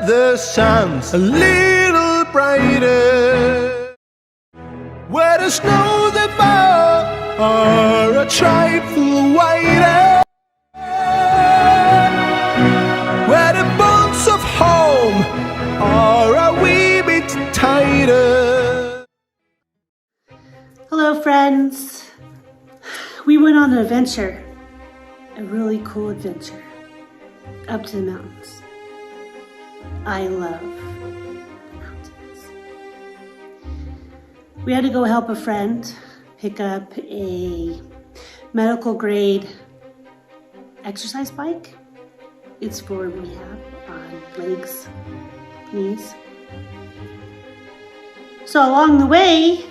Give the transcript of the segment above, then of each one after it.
the sun's a little brighter, where the snow that falls are a trifle whiter, where the bonds of home are a wee bit tighter. Hello friends, we went on an adventure, a really cool adventure, up to the mountains. I love mountains. We had to go help a friend pick up a medical grade exercise bike. It's for rehab on legs, knees. So along the way,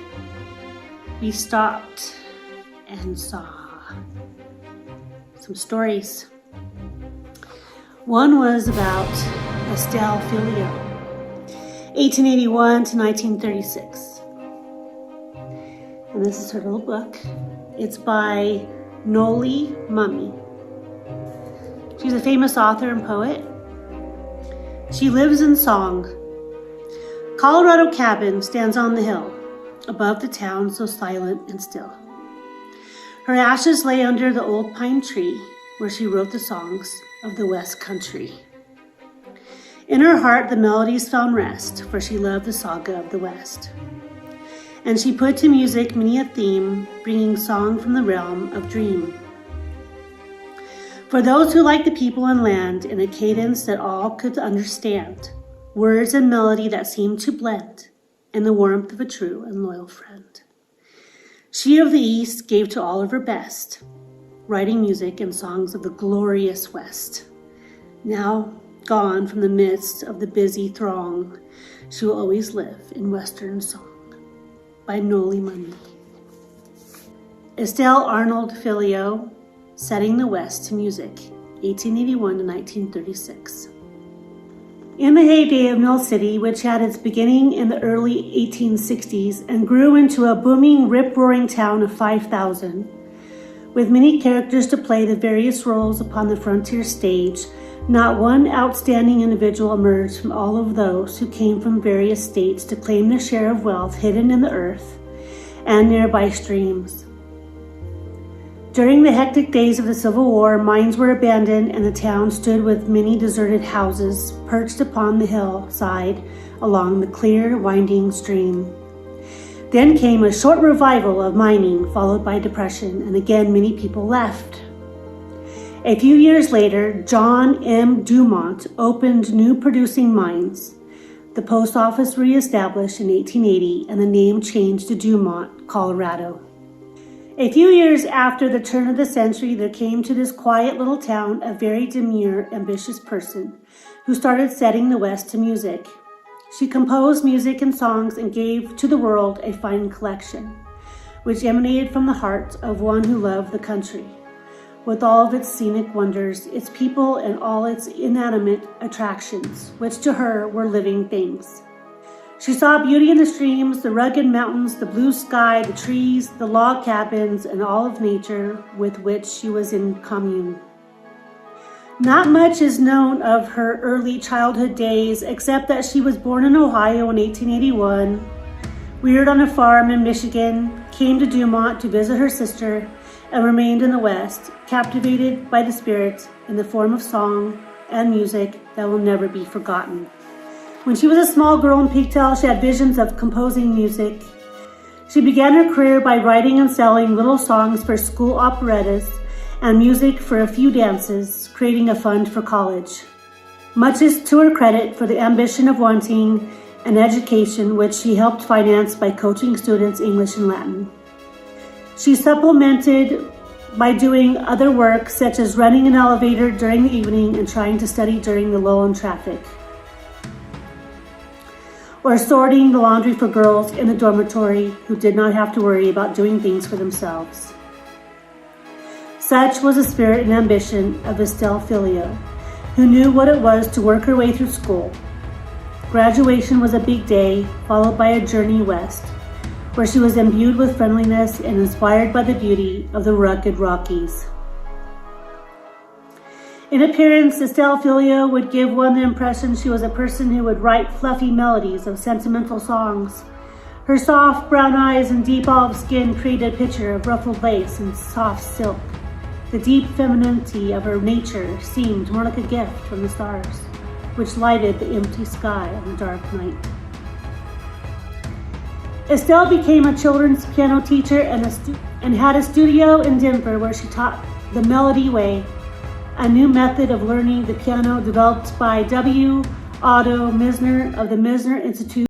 we stopped and saw some stories. One was about Estelle Philleo, 1881 to 1936. And this is her little book. It's by Noli Mummy. She's a famous author and poet. She lives in song. Colorado cabin stands on the hill, above the town so silent and still. Her ashes lay under the old pine tree where she wrote the songs of the West Country. In her heart the melodies found rest, for she loved the saga of the West. And she put to music many a theme, bringing song from the realm of dream. For those who like the people and land in a cadence that all could understand, words and melody that seemed to blend, and the warmth of a true and loyal friend. She of the East gave to all of her best, writing music and songs of the glorious West. Now gone from the midst of the busy throng, she will always live in Western song. By Noli Mummy. Estelle Arnold Philleo, Setting the West to Music, 1881 to 1936. In the heyday of Mill City, which had its beginning in the early 1860s and grew into a booming, rip-roaring town of 5,000, with many characters to play the various roles upon the frontier stage, not one outstanding individual emerged from all of those who came from various states to claim their share of wealth hidden in the earth and nearby streams. During the hectic days of the Civil War, mines were abandoned and the town stood with many deserted houses perched upon the hillside along the clear, winding stream. Then came a short revival of mining, followed by depression, and again many people left. A few years later, John M. Dumont opened new producing mines. The post office reestablished in 1880 and the name changed to Dumont, Colorado. A few years after the turn of the century, there came to this quiet little town a very demure, ambitious person who started setting the West to music. She composed music and songs and gave to the world a fine collection, which emanated from the heart of one who loved the country, with all of its scenic wonders, its people, and all its inanimate attractions, which to her were living things. She saw beauty in the streams, the rugged mountains, the blue sky, the trees, the log cabins, and all of nature with which she was in commune. Not much is known of her early childhood days, except that she was born in Ohio in 1881, reared on a farm in Michigan, came to Dumont to visit her sister, and remained in the West, captivated by the spirit in the form of song and music that will never be forgotten. When she was a small girl in pigtails, she had visions of composing music. She began her career by writing and selling little songs for school operettas and music for a few dances, creating a fund for college. Much is to her credit for the ambition of wanting an education, which she helped finance by coaching students English and Latin. She supplemented by doing other work, such as running an elevator during the evening and trying to study during the lull in traffic, or sorting the laundry for girls in the dormitory who did not have to worry about doing things for themselves. Such was the spirit and ambition of Estelle Philleo, who knew what it was to work her way through school. Graduation was a big day, followed by a journey west, where she was imbued with friendliness and inspired by the beauty of the rugged Rockies. In appearance, Estelle Philleo would give one the impression she was a person who would write fluffy melodies of sentimental songs. Her soft brown eyes and deep olive skin created a picture of ruffled lace and soft silk. The deep femininity of her nature seemed more like a gift from the stars, which lighted the empty sky on a dark night. Estelle became a children's piano teacher and had a studio in Denver where she taught the Melody Way, a new method of learning the piano developed by W. Otto Misner of the Misner Institute.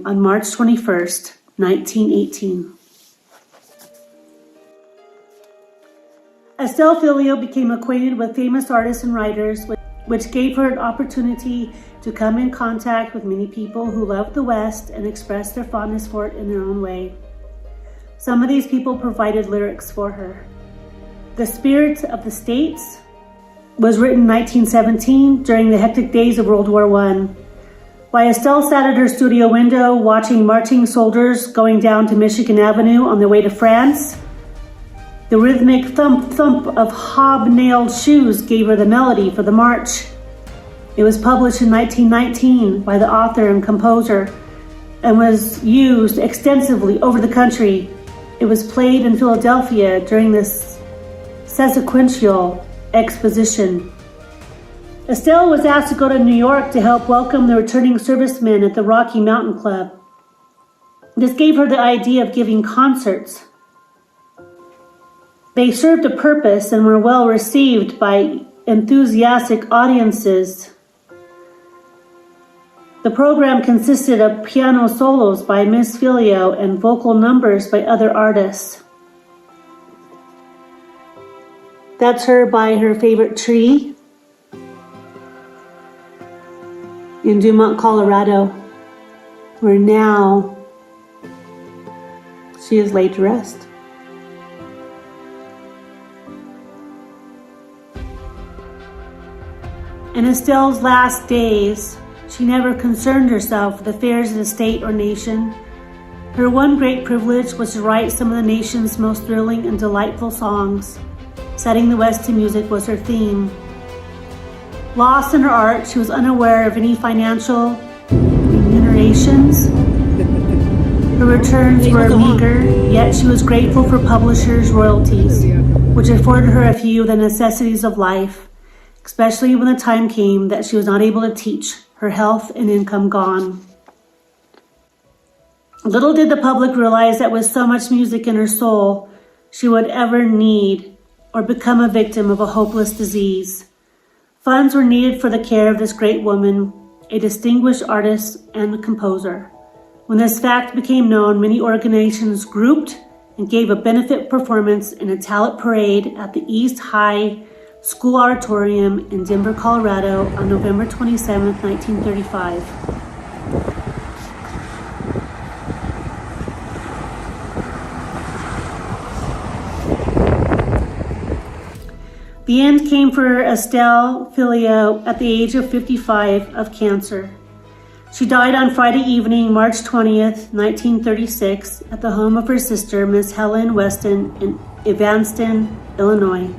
On March 21st, 1918. Estelle Philleo became acquainted with famous artists and writers, which gave her an opportunity to come in contact with many people who loved the West and expressed their fondness for it in their own way. Some of these people provided lyrics for her. The Spirit of the States was written in 1917 during the hectic days of World War I. While Estelle sat at her studio window watching marching soldiers going down to Michigan Avenue on their way to France, the rhythmic thump-thump of hobnailed shoes gave her the melody for the march. It was published in 1919 by the author and composer and was used extensively over the country. It was played in Philadelphia during this sesquicentennial exposition. Estelle was asked to go to New York to help welcome the returning servicemen at the Rocky Mountain Club. This gave her the idea of giving concerts. They served a purpose and were well received by enthusiastic audiences. The program consisted of piano solos by Miss Philleo and vocal numbers by other artists. That's her by her favorite tree. in Dumont, Colorado, where now she is laid to rest. In Estelle's last days, she never concerned herself with affairs of the state or nation. Her one great privilege was to write some of the nation's most thrilling and delightful songs. Setting the West to music was her theme. Lost in her art, she was unaware of any financial remunerations. Her returns were meager, yet she was grateful for publishers' royalties, which afforded her a few of the necessities of life, especially when the time came that she was not able to teach, her health and income gone. Little did the public realize that with so much music in her soul, she would ever need or become a victim of a hopeless disease. Funds were needed for the care of this great woman, a distinguished artist and composer. When this fact became known, many organizations grouped and gave a benefit performance in a talent parade at the East High School Auditorium in Denver, Colorado on November 27, 1935. The end came for Estelle Philleo at the age of 55 of cancer. She died on Friday evening, March 20th, 1936, at the home of her sister, Miss Helen Weston, in Evanston, Illinois.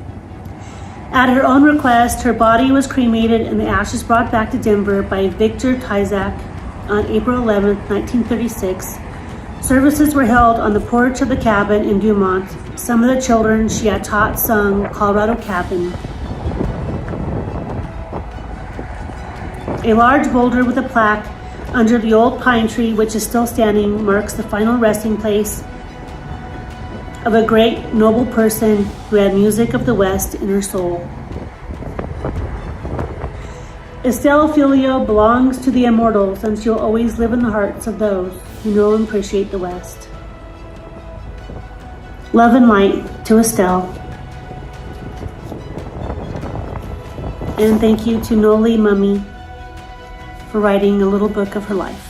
At her own request, her body was cremated and the ashes brought back to Denver by Victor Tizak on April 11, 1936. Services were held on the porch of the cabin in Dumont. Some of the children she had taught sung Colorado Cabin. A large boulder with a plaque under the old pine tree, which is still standing, marks the final resting place of a great, noble person who had music of the West in her soul. Estelle Philleo belongs to the immortals, and she'll always live in the hearts of those who know and appreciate the West. Love and light to Estelle. And thank you to Noli Mummy for writing a little book of her life.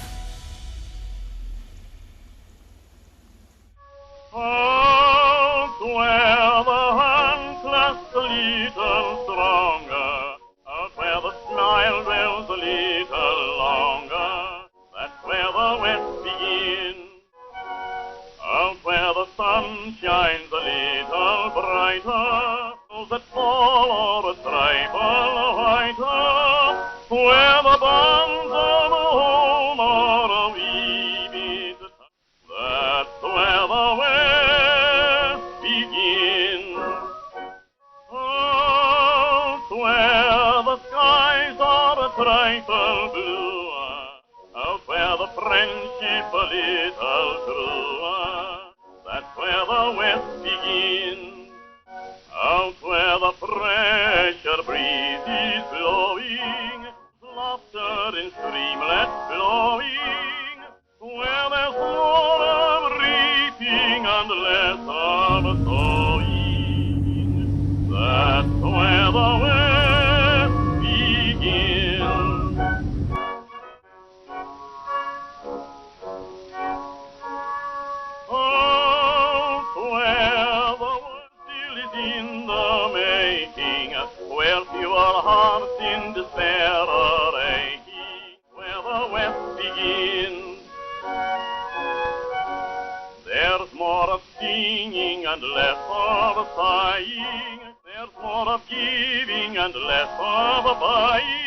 Out where the hand clasps a little stronger, out where the smile dwells a little longer, that's where the West begins. Out where the sun shines a little brighter, those that fall are a trifle whiter, where the bonds of home are a wee bit tight, that's where the West begins. Out where the skies are a trifle bluer, out where the friendship a little truer, that's where the West begins. Out where the pressure breeze is blowing, laughter in streamlets flowing, where there's more of reaping and less of sowing, that's where the West begins. Out where the world still is in the making, where pure hearts in despair are aching, where the West begins. There's more of singing and less of sighing, there's more of giving and less of buying,